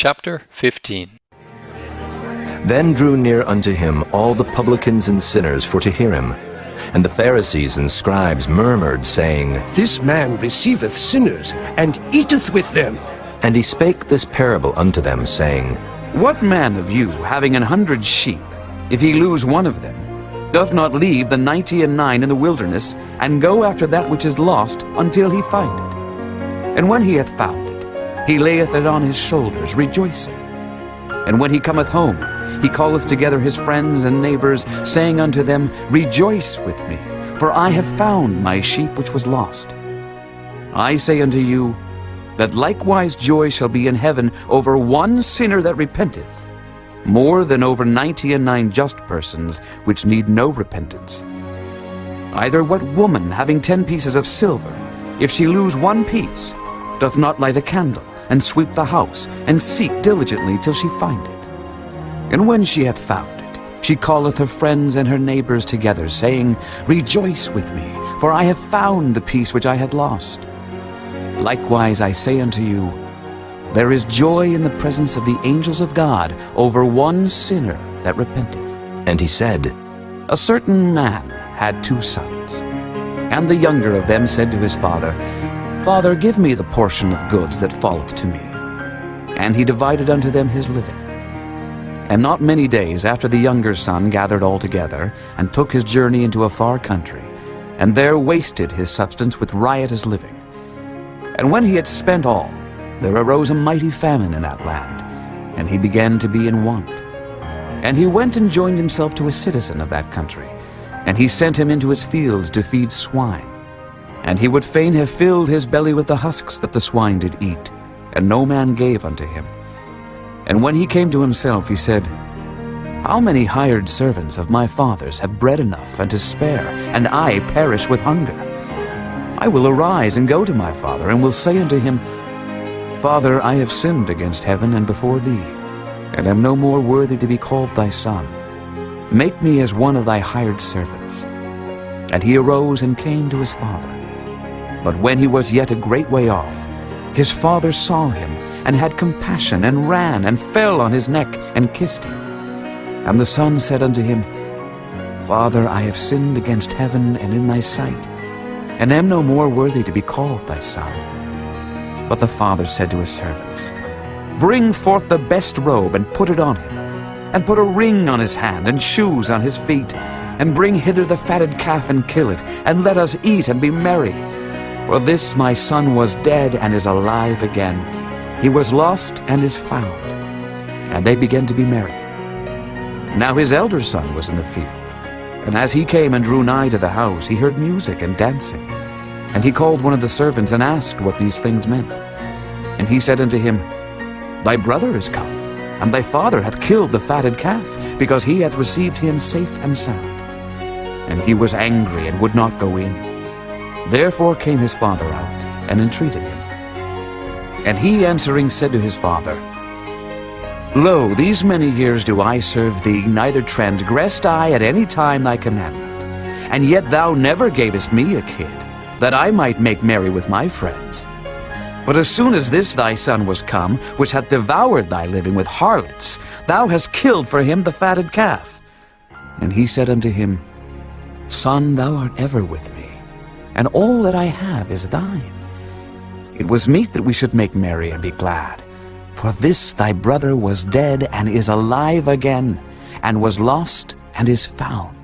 Chapter 15. Then drew near unto him all the publicans and sinners for to hear him. And the Pharisees and scribes murmured, saying, This man receiveth sinners, and eateth with them. And he spake this parable unto them, saying, What man of you, having 100 sheep, if he lose one of them, doth not leave the 99 in the wilderness, and go after that which is lost, until he find it? And when he hath found it, he layeth it on his shoulders, rejoicing. And when he cometh home, he calleth together his friends and neighbors, saying unto them, Rejoice with me, for I have found my sheep which was lost. I say unto you, that likewise joy shall be in heaven over one sinner that repenteth, more than over 99 just persons which need no repentance. Either what woman, having 10 pieces of silver, if she lose one piece, doth not light a candle, and sweep the house, and seek diligently till she find it? And when she hath found it, she calleth her friends and her neighbors together, saying, Rejoice with me, for I have found the piece which I had lost. Likewise I say unto you, there is joy in the presence of the angels of God over one sinner that repenteth. And he said, A certain man had 2 sons, and the younger of them said to his father, Father, give me the portion of goods that falleth to me. And he divided unto them his living. And not many days after the younger son gathered all together, and took his journey into a far country, and there wasted his substance with riotous living. And when he had spent all, there arose a mighty famine in that land, and he began to be in want. And he went and joined himself to a citizen of that country, and he sent him into his fields to feed swine. And he would fain have filled his belly with the husks that the swine did eat, and no man gave unto him. And when he came to himself, he said, How many hired servants of my father's have bread enough and to spare, and I perish with hunger? I will arise and go to my father, and will say unto him, Father, I have sinned against heaven and before thee, and am no more worthy to be called thy son. Make me as one of thy hired servants. And he arose and came to his father. But when he was yet a great way off, his father saw him, and had compassion, and ran, and fell on his neck, and kissed him. And the son said unto him, Father, I have sinned against heaven and in thy sight, and am no more worthy to be called thy son. But the father said to his servants, Bring forth the best robe, and put it on him, and put a ring on his hand, and shoes on his feet, and bring hither the fatted calf, and kill it, and let us eat and be merry. For this my son was dead, and is alive again. He was lost, and is found. And they began to be merry. Now his elder son was in the field, and as he came and drew nigh to the house, he heard music and dancing. And he called one of the servants, and asked what these things meant. And he said unto him, Thy brother is come, and thy father hath killed the fatted calf, because he hath received him safe and sound. And he was angry, and would not go in. Therefore came his father out, and entreated him. And he answering said to his father, Lo, these many years do I serve thee, neither transgressed I at any time thy commandment. And yet thou never gavest me a kid, that I might make merry with my friends. But as soon as this thy son was come, which hath devoured thy living with harlots, thou hast killed for him the fatted calf. And he said unto him, Son, thou art ever with me, and all that I have is thine. It was meet that we should make merry and be glad. For this thy brother was dead, and is alive again, and was lost, and is found.